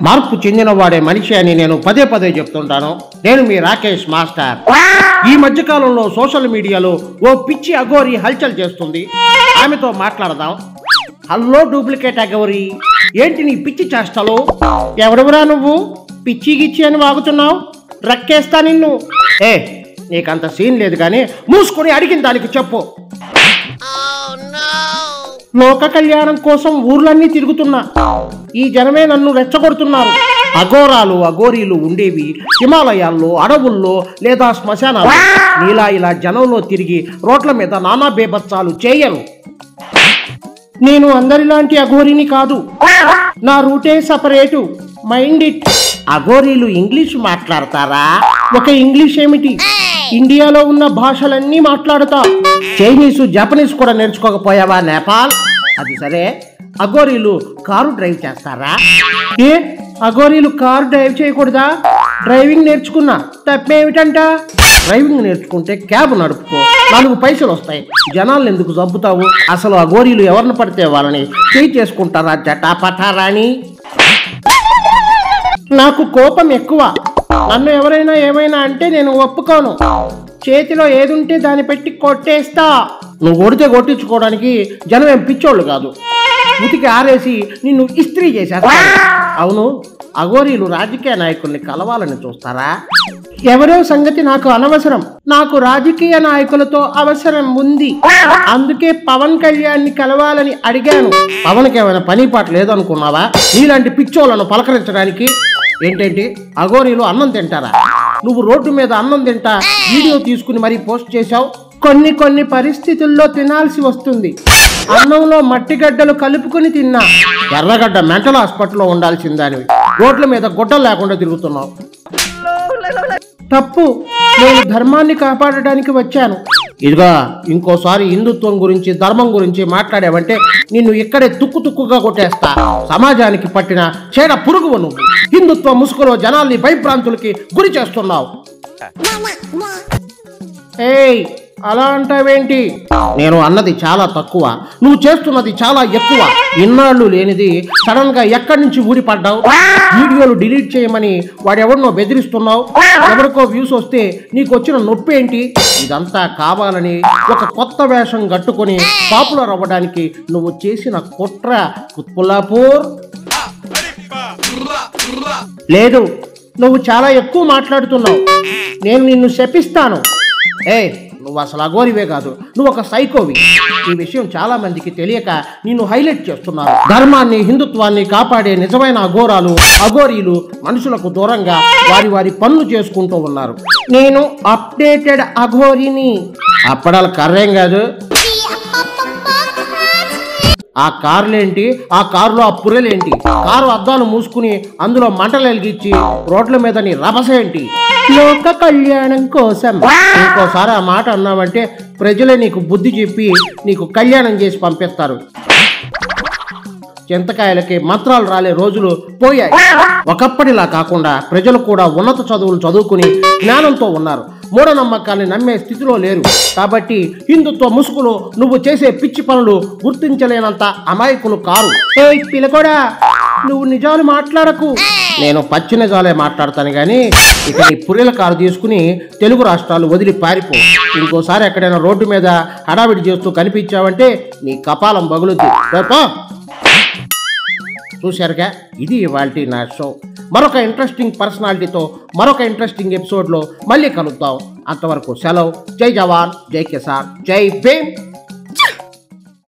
మార్పు చెందిన వాడే మనిషి అని నేను పదే పదే చెప్తుంటాను. నేను మీ రాకేష్ మాస్టర్. ఈ మధ్యకాలంలో సోషల్ మీడియాలో ఓ పిచ్చి అఘోరి హల్చల్ చేస్తుంది. ఆమెతో మాట్లాడదాం. హలో డూప్లికేట్ అఘోరి, ఏంటి నీ పిచ్చి చేష్టలు? ఎవడెవరా నువ్వు? పిచ్చి గిచ్చి అని వాగుతున్నావు, రక్కేస్తా నిన్ను. నీకంత సీన్ లేదు కానీ మూసుకొని అడిగిన దానికి చెప్పు. లోక కళ్యాణం కోసం ఊర్లన్నీ తిరుగుతున్నా. ఈ జనమే నన్ను రెచ్చగొడుతున్నారు. అఘోరాలు అఘోరీలు ఉండేవి హిమాలయాల్లో, అడవుల్లో లేదా శ్మశానాలు. నీలా ఇలా జనంలో తిరిగి రోడ్ల మీద నానా బేబత్సాలు చేయరు. నేను అందరిలాంటి అఘోరిని కాదు. నా రూటే సపరేటు. Mind it. అఘోరీలు ఇంగ్లీష్ మాట్లాడతారా? ఒక ఇంగ్లీష్ ఏమిటి, ఇండియాలో ఉన్న భాషలన్నీ మాట్లాడుతా. చైనీసు, జపనీస్ కూడా నేర్చుకోకపోయావా నేపాల్? అది సరే, అఘోరీలు కారు డ్రైవ్ చేస్తారా? అఘోరీలు కారు డ్రైవ్ చేయకూడదా? డ్రైవింగ్ నేర్చుకున్నా, తప్పేమిటంట? డ్రైవింగ్ నేర్చుకుంటే క్యాబ్ నడుపుకో, 4 పైసలు వస్తాయి. జనాలను ఎందుకు చంపుతావు? అసలు అఘోరీలు ఎవరిని పడితే వాళ్ళని చేయి చేసుకుంటారా జటాపటారాని? నాకు కోపం ఎక్కువ. నన్ను ఎవరైనా ఏమైనా అంటే నేను ఒప్పుకోను. చేతిలో ఏదుంటే దాన్ని పెట్టి కొట్టేస్తా. నువ్వు కొడితే కొట్టించుకోవడానికి జనం ఏం పిచ్చోళ్ళు కాదు. ఉతికి ఆరేసి నిన్ను ఇస్త్రీ చేసేస్తా. అవును, అఘోరీలు రాజకీయ నాయకుల్ని కలవాలని చూస్తారా? ఎవరో సంగతి నాకు అనవసరం. నాకు రాజకీయ నాయకులతో అవసరం ఉంది. అందుకే పవన్ కళ్యాణ్ని కలవాలని అడిగాను. పవన్కి ఏమైనా పని పాట లేదనుకున్నావా నీలాంటి పిచ్చోళ్లను పలకరించడానికి? ఏంటంటే అఘోరీలు అన్నం తింటారా? నువ్వు రోడ్డు మీద అన్నం తింటా వీడియో తీసుకుని మరీ పోస్ట్ చేశావు. కొన్ని పరిస్థితుల్లో తినాల్సి వస్తుంది. అన్నంలో మట్టిగడ్డలు కలుపుకొని తిన్నా. ఎర్రగడ్డ మెంటల్ హాస్పిటల్లో ఉండాల్సిందానివి. రోడ్ల మీద గుడ్డలు లేకుండా తిరుగుతున్నావు. తప్పు. నేను ధర్మాన్ని కాపాడడానికి వచ్చాను. ఇదిగా ఇంకోసారి హిందుత్వం గురించి, ధర్మం గురించి మాట్లాడావంటే నిన్ను ఇక్కడే తుక్కుగా కొట్టేస్తా. సమాజానికి పట్టిన చెడ పురుగువు నువ్వు. హిందుత్వ ముసుగులో జనాల్ని భయభ్రాంతులకి గురి చేస్తున్నావు. అలా అంటావేంటి? నేను అన్నది చాలా తక్కువ, నువ్వు చేస్తున్నది చాలా ఎక్కువ. ఇన్నాళ్ళు లేనిది సడన్ గా ఎక్కడి నుంచి ఊడిపడ్డావు? వీడియోలు డిలీట్ చేయమని వాడెవరినో బెదిరిస్తున్నావు. ఎవరికో వ్యూస్ వస్తే నీకు వచ్చిన నొప్పి ఏంటి? ఇదంతా కావాలని ఒక కొత్త వేషం కట్టుకొని పాపులర్ అవ్వడానికి నువ్వు చేసిన కుట్ర కుత్పుల్లాపూర్. లేదు, నువ్వు చాలా ఎక్కువ మాట్లాడుతున్నావు. నేను నిన్ను శపిస్తాను. నువ్వు అసలు అఘోరివే కాదు, నువ్వు ఒక సైకోవి. ఈ విషయం చాలా మందికి తెలియక నిన్ను హైలైట్ చేస్తున్నారు. ధర్మాన్ని, హిందుత్వాన్ని కాపాడే నిజమైన అఘోరీలు మనుషులకు దూరంగా వారి పనులు చేసుకుంటూ ఉన్నారు. నేను అప్డేటెడ్ అఘోరిని. అప్పడాల కర్రేం కాదు. ఆ కార్లేంటి, ఆ కారులో ఆ పుర్రెలేంటి? కారు అద్దాలు మూసుకుని అందులో మంటలు వెలిగించి రోడ్ల మీద నీ రభసేంటి? లోక కళ్యాణం కోసం. ఇంకోసారి ఆ మాట అన్నావంటే ప్రజలే నీకు బుద్ధి చెప్పి నీకు కళ్యాణం చేసి పంపిస్తారు. చింతకాయలకి మంత్రాలు రాలే రోజులు పోయాయి. ఒకప్పటిలా కాకుండా ప్రజలు కూడా ఉన్నత చదువులు చదువుకుని జ్ఞానంతో ఉన్నారు. మూఢనమ్మకాల్ని నమ్మే స్థితిలో లేరు. కాబట్టి హిందుత్వ ముసుగులో నువ్వు చేసే పిచ్చి పనులు గుర్తించలేనంత అమాయకులు కారు. పిల్లకోడా, నువ్వు నిజాలు మాట్లాడకు. నేను పచ్చి నిజాలే మాట్లాడతాను గాని ఇక నీ పుర్రెల కారు తీసుకుని తెలుగు రాష్ట్రాలు వదిలి పారిపో. ఇంకోసారి ఎక్కడైనా రోడ్డు మీద హడావిడి చేస్తూ కనిపించావంటే నీ కపాలం బగులుద్ది. చూశారుగా, ఇది ఇవాల్టి నా షో. మరొక ఇంట్రెస్టింగ్ పర్సనాలిటీతో మరొక ఇంట్రెస్టింగ్ ఎపిసోడ్లో మళ్ళీ కలుద్దాం. అంతవరకు సెలవు. జై జవాన్, జై కిసాన్, జై భీమ్.